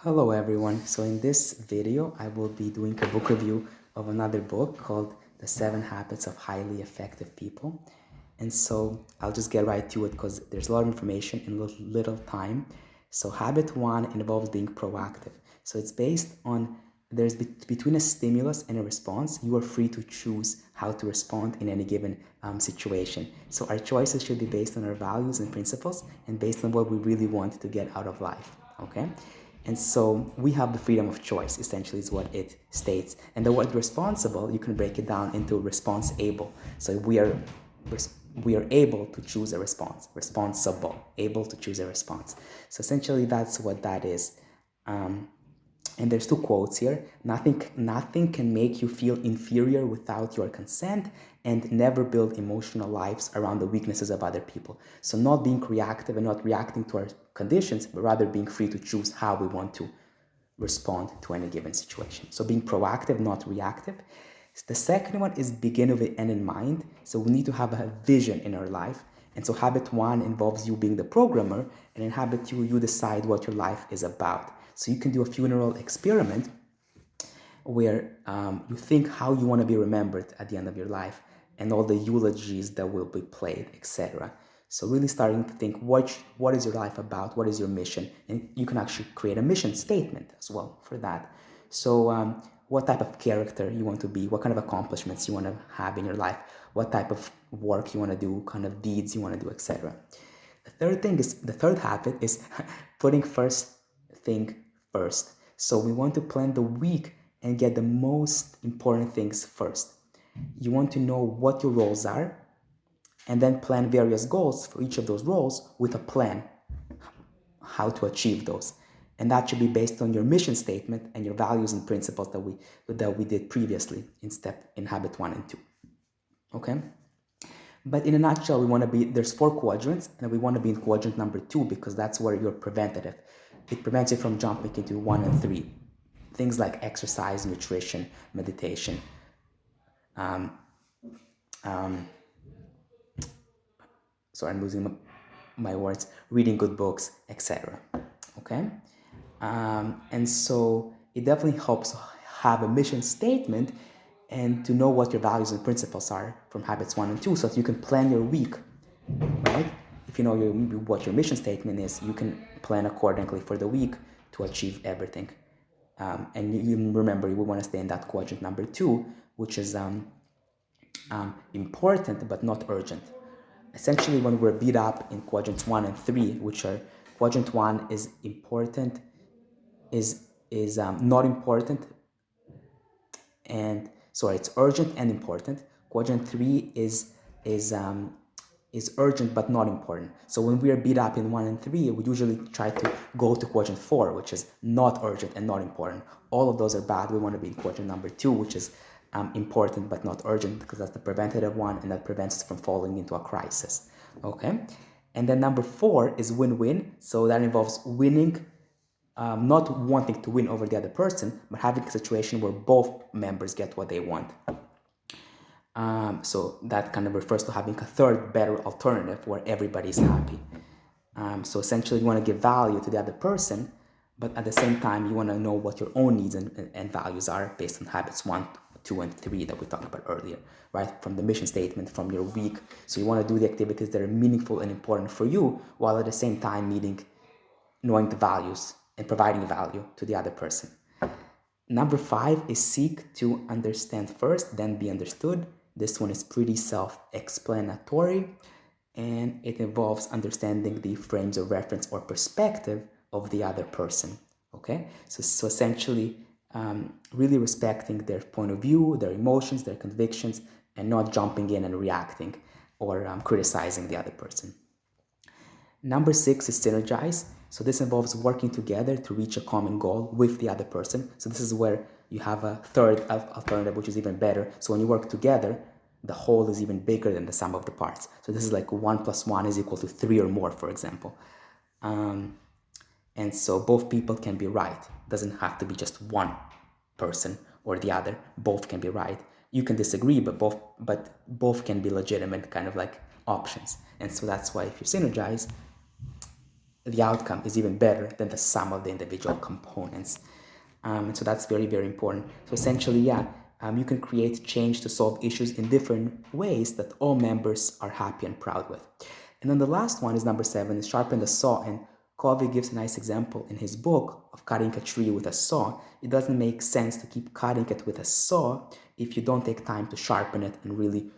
Hello everyone. So in this video, I will be doing a book review of another book called The 7 Habits of Highly Effective People. And so I'll just get right to it because there's a lot of information in little time. So habit 1 involves being proactive. So it's based on between a stimulus and a response, you are free to choose how to respond in any given situation. So our choices should be based on our values and principles and based on what we really want to get out of life. Okay? And so we have the freedom of choice, essentially, is what it states. And the word responsible, you can break it down into response able. So we are able to choose a response, responsible, able to choose a response. So essentially, that's what that is. And there's two quotes here. Nothing can make you feel inferior without your consent, and never build emotional lives around the weaknesses of other people. So not being reactive and not reacting to our conditions, but rather being free to choose how we want to respond to any given situation. So being proactive, not reactive. The second one is begin with an end in mind. So we need to have a vision in our life. And so habit 1 involves you being the programmer, and in habit 2, you decide what your life is about. So you can do a funeral experiment where you think how you want to be remembered at the end of your life and all the eulogies that will be played, etc. So really starting to think what is your life about, what is your mission, and you can actually create a mission statement as well for that. So what type of character you want to be, what kind of accomplishments you want to have in your life, what type of work you want to do, kind of deeds you want to do, etc. The third habit is putting first thing first. So we want to plan the week and get the most important things first. You want to know what your roles are and then plan various goals for each of those roles with a plan how to achieve those. And that should be based on your mission statement and your values and principles that we did previously in habit 1 and 2. Okay? But in a nutshell, there's 4 quadrants, and we want to be in quadrant number 2 because that's where you're preventative. It prevents you from jumping into 1 and 3. Things like exercise, nutrition, meditation, sorry, I'm losing my words, reading good books, etc. Okay? And so it definitely helps have a mission statement and to know what your values and principles are from habits 1 and 2 so that you can plan your week, right? If you know what your mission statement is, you can plan accordingly for the week to achieve everything. And you remember, we want to stay in that quadrant number 2, which is important but not urgent. Essentially, when we're beat up in quadrants 1 and 3, which are quadrant 1 is important, is not important, and sorry, it's urgent and important. Quadrant 3 is urgent but not important. So when we are beat up in 1 and 3, we usually try to go to quadrant 4, which is not urgent and not important. All of those are bad. We want to be in quadrant number 2, which is important but not urgent, because that's the preventative one, and that prevents us from falling into a crisis. Okay? And then number 4 is win-win. So that involves winning, not wanting to win over the other person, but having a situation where both members get what they want. So that kind of refers to having a third better alternative where everybody's happy. So essentially, you want to give value to the other person, but at the same time, you want to know what your own needs and values are based on habits 1, 2, and 3 that we talked about earlier, right? From the mission statement, from your week. So you want to do the activities that are meaningful and important for you, while at the same time knowing the values and providing value to the other person. Number 5 is seek to understand first, then be understood. This one is pretty self-explanatory, and it involves understanding the frames of reference or perspective of the other person. Okay, so essentially, really respecting their point of view, their emotions, their convictions, and not jumping in and reacting or criticizing the other person. Number 6 is synergize. So this involves working together to reach a common goal with the other person. So this is where you have a third alternative, which is even better. So when you work together, the whole is even bigger than the sum of the parts. So this is like 1 + 1 is equal to 3 or more, for example. And so both people can be right. It doesn't have to be just one person or the other. Both can be right. You can disagree, but both can be legitimate kind of like options. And so that's why if you synergize, the outcome is even better than the sum of the individual components. So that's very, very important. So essentially, yeah, you can create change to solve issues in different ways that all members are happy and proud with. And then the last one is number 7, is sharpen the saw. And Covey gives a nice example in his book of cutting a tree with a saw. It doesn't make sense to keep cutting it with a saw if you don't take time to sharpen it and really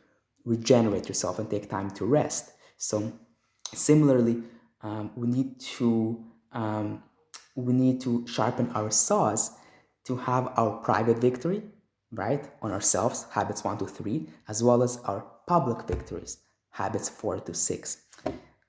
regenerate yourself and take time to rest. So similarly, we need to sharpen our saws to have our private victory, right, on ourselves, habits 1 to 3, as well as our public victories, habits 4 to 6.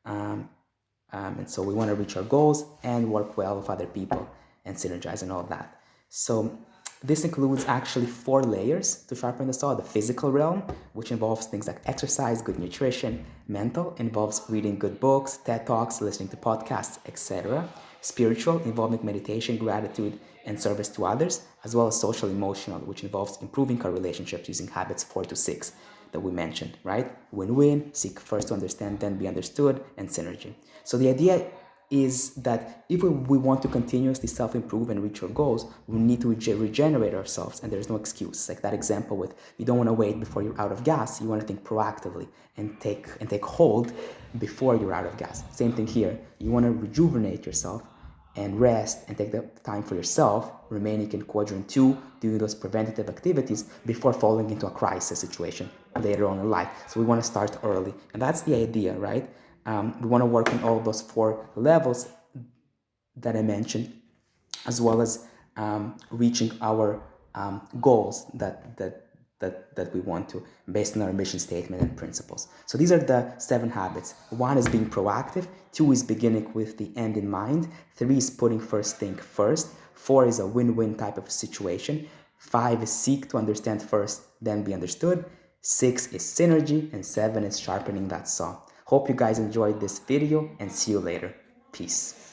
And so we want to reach our goals and work well with other people and synergize and all that. So this includes actually 4 layers to sharpen the saw. The physical realm, which involves things like exercise, good nutrition. Mental involves reading good books, TED Talks, listening to podcasts, etc. Spiritual, involving meditation, gratitude, and service to others, as well as social emotional, which involves improving our relationships using habits 4 to 6 that we mentioned, right? Win-win, seek first to understand, then be understood, and synergy. So the idea is that if we want to continuously self-improve and reach our goals, we need to regenerate ourselves, and there's no excuse. Like that example with, you don't want to wait before you're out of gas, you want to think proactively and take hold before you're out of gas. Same thing here. You want to rejuvenate yourself and rest and take the time for yourself, remaining in quadrant 2, doing those preventative activities before falling into a crisis situation later on in life. So we want to start early, and that's the idea, right? We want to work on all of those 4 levels that I mentioned, as well as reaching our goals that we want to, based on our mission statement and principles. So these are the 7 habits. 1 is being proactive. 2 is beginning with the end in mind. 3 is putting first thing first. 4 is a win-win type of situation. 5 is seek to understand first, then be understood. 6 is synergy, and 7 is sharpening that saw. Hope you guys enjoyed this video, and see you later. Peace.